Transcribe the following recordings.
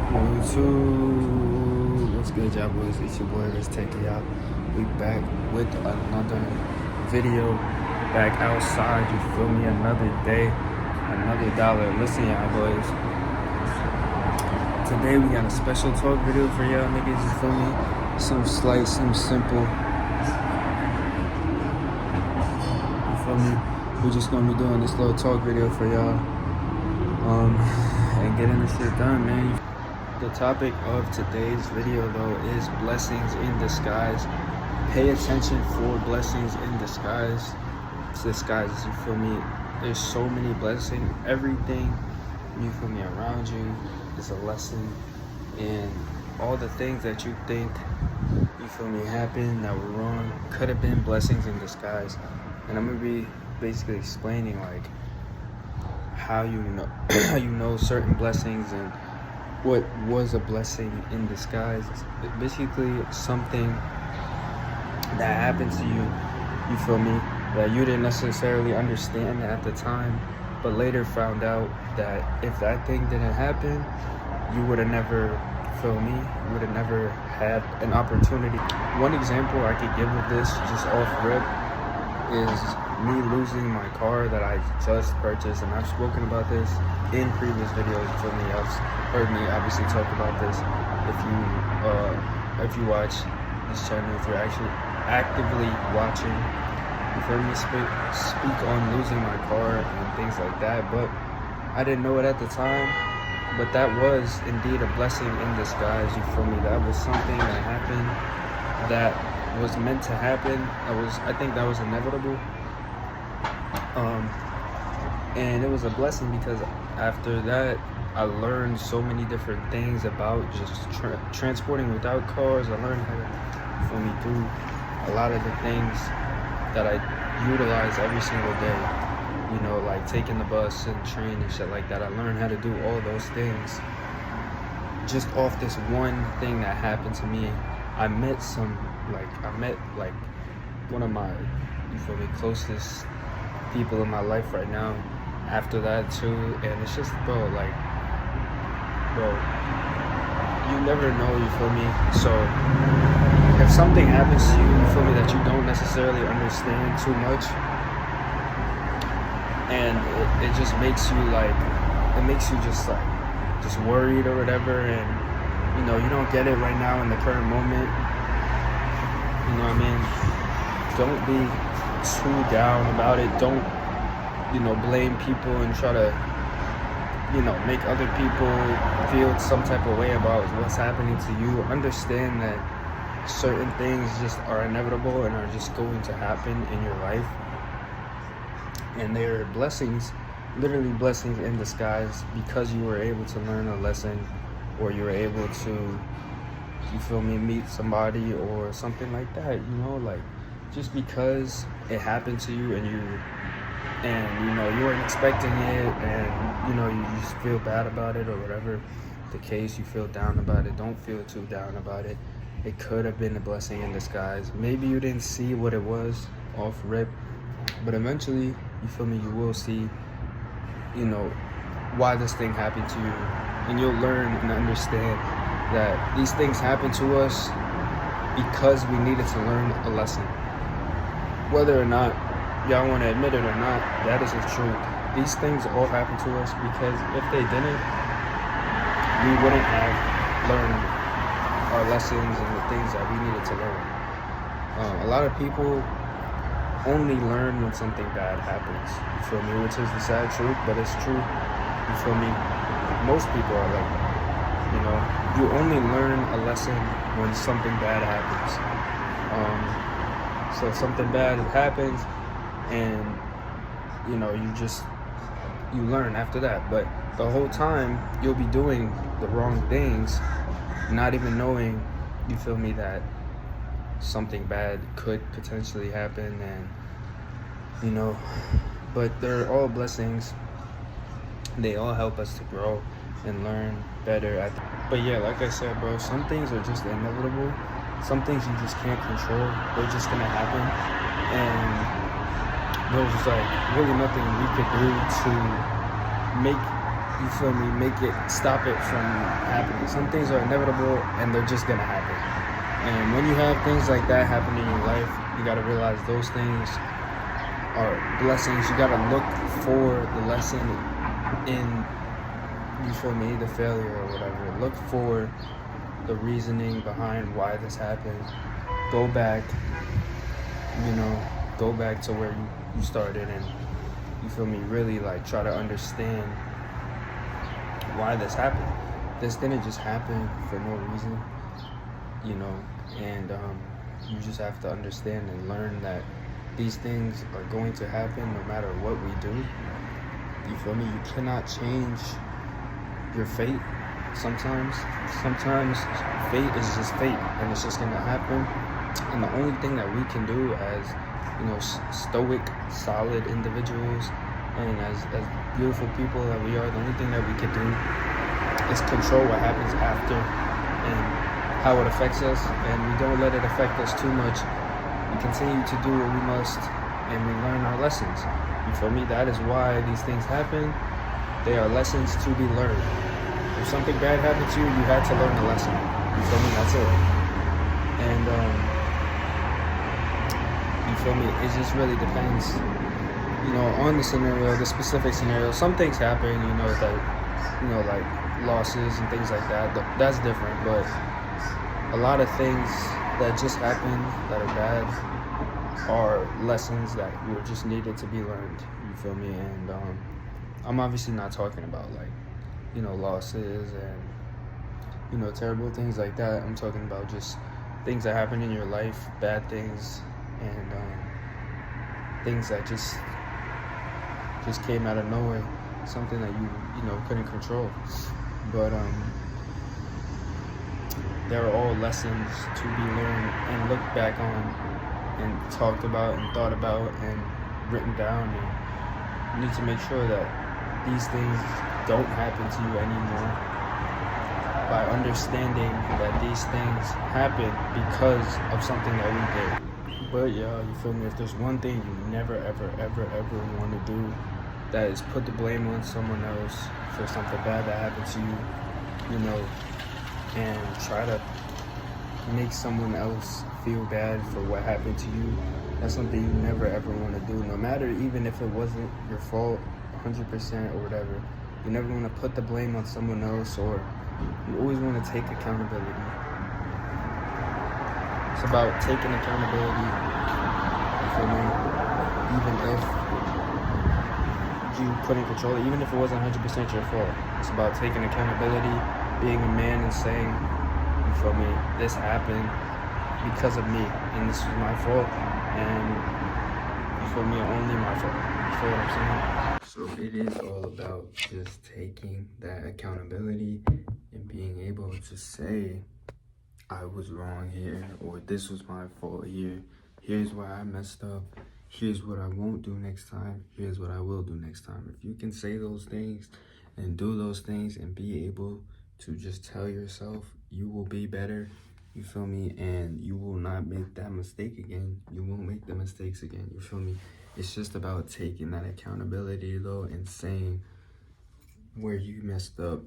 YouTube, what's good, y'all boys? It's your boy, Rich Tech, y'all. We back with another video, back outside, you feel me? Another day, another dollar. Listen, y'all boys, today we got a special talk video for y'all niggas, you feel me? Some slight, some simple, you feel me? We're just gonna be doing this little talk video for y'all, and getting this shit done, man. The topic of today's video, though, is blessings in disguise. Pay attention for blessings in disguise. Disguises, you feel me? There's so many blessings. Everything, you feel me, around you is a lesson. And all the things that you think, you feel me, happened that were wrong could have been blessings in disguise. And I'm going to be basically explaining, like, how you know certain blessings and what was a blessing in disguise. Basically something that happened to you, you feel me, that you didn't necessarily understand at the time, but later found out that if that thing didn't happen, you would have never, feel me, you would have never had an opportunity. One example I could give of this, just off rip, is me losing my car that I just purchased, and I've spoken about this in previous videos. You feel me? Y'all heard me obviously talk about this. If you watch this channel, if you're actually actively watching, you feel me, speak on losing my car and things like that. But I didn't know it at the time, but that was indeed a blessing in disguise. You feel me? That was something that happened that was meant to happen. I think that was inevitable. And it was a blessing because after that, I learned so many different things about just transporting without cars. I learned how to, feel me, do a lot of the things that I utilize every single day. You know, like taking the bus and train and shit like that. I learned how to do all those things just off this one thing that happened to me. I met one of my, you feel me, closest people in my life right now after that too, and it's just, bro, you never know, you feel me? So if something happens to you feel me, that you don't necessarily understand too much, and it just makes you just worried or whatever, and you know, you don't get it right now in the current moment, you know what I mean? Don't be too down about it. Don't, you know, blame people and try to, you know, make other people feel some type of way about what's happening to you. Understand that certain things just are inevitable and are just going to happen in your life, and they're blessings, literally blessings in disguise, because you were able to learn a lesson, or you were able to, you feel me, meet somebody or something like that. You know, like, just because it happened to you and you know, you weren't expecting it, and you know, you just feel bad about it or whatever the case, you feel down about it, don't feel too down about it. It could have been a blessing in disguise. Maybe you didn't see what it was off rip, but eventually, you feel me, you will see, you know, why this thing happened to you, and you'll learn and understand that these things happen to us because we needed to learn a lesson. Whether or not y'all want to admit it or not, that is the truth. These things all happen to us because if they didn't, we wouldn't have learned our lessons and the things that we needed to learn. A lot of people only learn when something bad happens, you feel me, which is the sad truth, but it's true, you feel me. Most people are like that, you know. You only learn a lesson when something bad happens. So something bad happens, and you know, you learn after that. But the whole time you'll be doing the wrong things, not even knowing, you feel me, that something bad could potentially happen, and you know, but they're all blessings. They all help us to grow and learn better. But yeah, like I said, bro, some things are just inevitable. Some things you just can't control. They're just gonna happen, and there's like really nothing we could do to make you feel me, stop it from happening. Some things are inevitable and they're just gonna happen. And when you have things like that happen in your life, you gotta realize those things are blessings. You gotta look for the lesson in, you feel me, the failure or whatever. Look for the reasoning behind why this happened. Go back, go back to where you started, and you feel me, really like try to understand why this happened. This didn't just happen for no reason, and you just have to understand and learn that these things are going to happen no matter what we do. You feel me? You cannot change your fate. Sometimes fate is just fate, and it's just gonna happen. And the only thing that we can do as stoic, solid individuals, and as beautiful people that we are, the only thing that we can do is control what happens after and how it affects us, and we don't let it affect us too much. We continue to do what we must, and we learn our lessons. You feel me? That is why these things happen. They are lessons to be learned. If something bad happened to you, you had to learn the lesson. You feel me? That's it. And you feel me? It just really depends, on the scenario, the specific scenario. Some things happen, that, like losses and things like that. That's different. But a lot of things that just happen that are bad are lessons that were just needed to be learned. You feel me? And I'm obviously not talking about like, losses and, terrible things like that. I'm talking about just things that happen in your life, bad things, and things that just came out of nowhere, something that you couldn't control. But they're all lessons to be learned and looked back on and talked about and thought about and written down. And you need to make sure that these things don't happen to you anymore by understanding that these things happen because of something that we did. But yeah, you feel me? If there's one thing you never, ever, ever, ever want to do, that is put the blame on someone else for something bad that happened to you, and try to make someone else feel bad for what happened to you. That's something you never, ever want to do, no matter, even if it wasn't your fault 100% or whatever. You never want to put the blame on someone else, or you always want to take accountability. It's about taking accountability, you feel me? Even if you couldn't control it, even if it wasn't 100% your fault. It's about taking accountability, being a man and saying, you feel me, this happened because of me, and this was my fault, and you feel me, only my fault. You feel what I'm saying? So it is all about just taking that accountability and being able to say, I was wrong here, or this was my fault here. Here's why I messed up. Here's what I won't do next time. Here's what I will do next time. If you can say those things and do those things and be able to just tell yourself you will be better, you feel me, and you will not make that mistake again. You won't make the mistakes again, you feel me? It's just about taking that accountability though and saying where you messed up,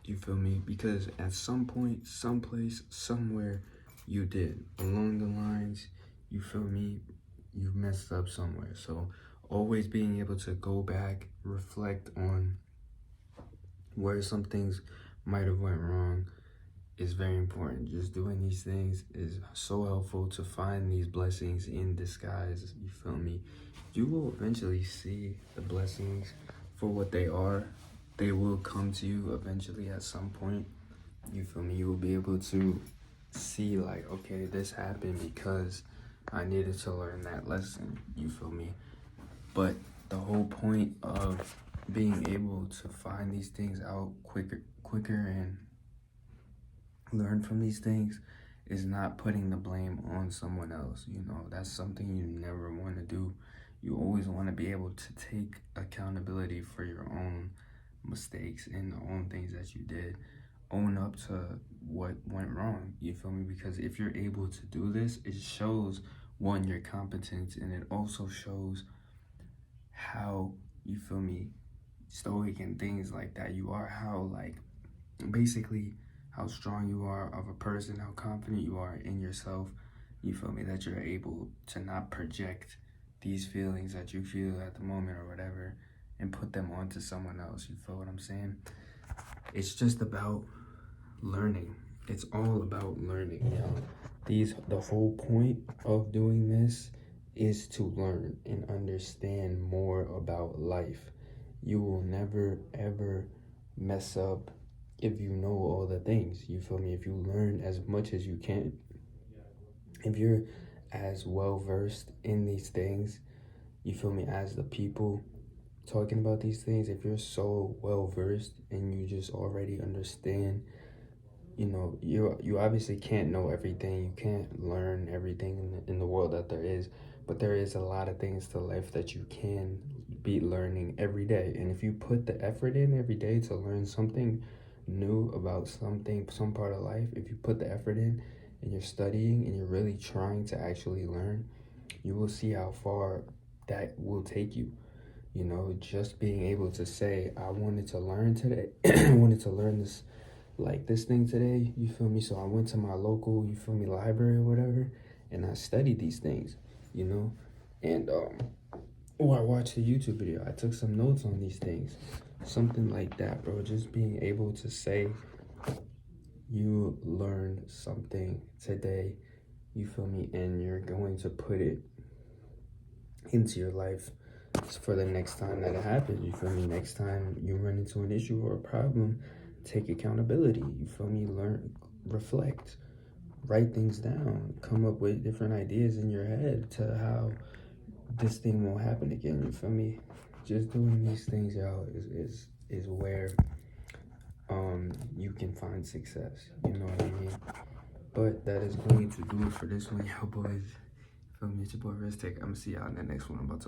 you feel me? Because at some point, someplace, somewhere, you did. Along the lines, you feel me? You messed up somewhere. So always being able to go back, reflect on where some things might have went wrong is very important. Just doing these things is so helpful to find these blessings in disguise, you feel me? You will eventually see the blessings for what they are. They will come to you eventually at some point, you feel me? You will be able to see like, okay, this happened because I needed to learn that lesson, you feel me? But the whole point of being able to find these things out quicker and learn from these things is not putting the blame on someone else. That's something you never want to do. You always want to be able to take accountability for your own mistakes and the own things that you did. Own up to what went wrong, you feel me? Because if you're able to do this, it shows, one, your competence, and it also shows how, you feel me, stoic and things like that you are, how like basically how strong you are of a person, how confident you are in yourself, you feel me, that you're able to not project these feelings that you feel at the moment or whatever and put them onto someone else. You feel what I'm saying? It's just about learning. It's all about learning, the whole point of doing this is to learn and understand more about life. You will never ever mess up if you know all the things. You feel me? If you learn as much as you can, if you're as well versed in these things, you feel me, as the people talking about these things, if you're so well versed and you just already understand, you obviously can't know everything, you can't learn everything in the world that there is, but there is a lot of things to life that you can be learning every day. And if you put the effort in every day to learn something new about some part of life, if you put the effort in and you're studying and you're really trying to actually learn, you will see how far that will take you. Just being able to say, I wanted to learn today, I wanted to learn this thing today, you feel me? So I went to my local, you feel me, library or whatever, and I studied these things, and or I watched a YouTube video, I took some notes on these things, something like that, bro. Just being able to say you learned something today, you feel me, and you're going to put it into your life for the next time that it happens, you feel me? Next time you run into an issue or a problem, take accountability, you feel me? Learn, reflect, write things down, come up with different ideas in your head to how this thing won't happen again, you feel me? Just doing these things, y'all, is where you can find success, you know what I mean? But that is going to do it for this one, y'all boys. Feel me? It's your boy Restic. I'm gonna see y'all in the next one. I'm about to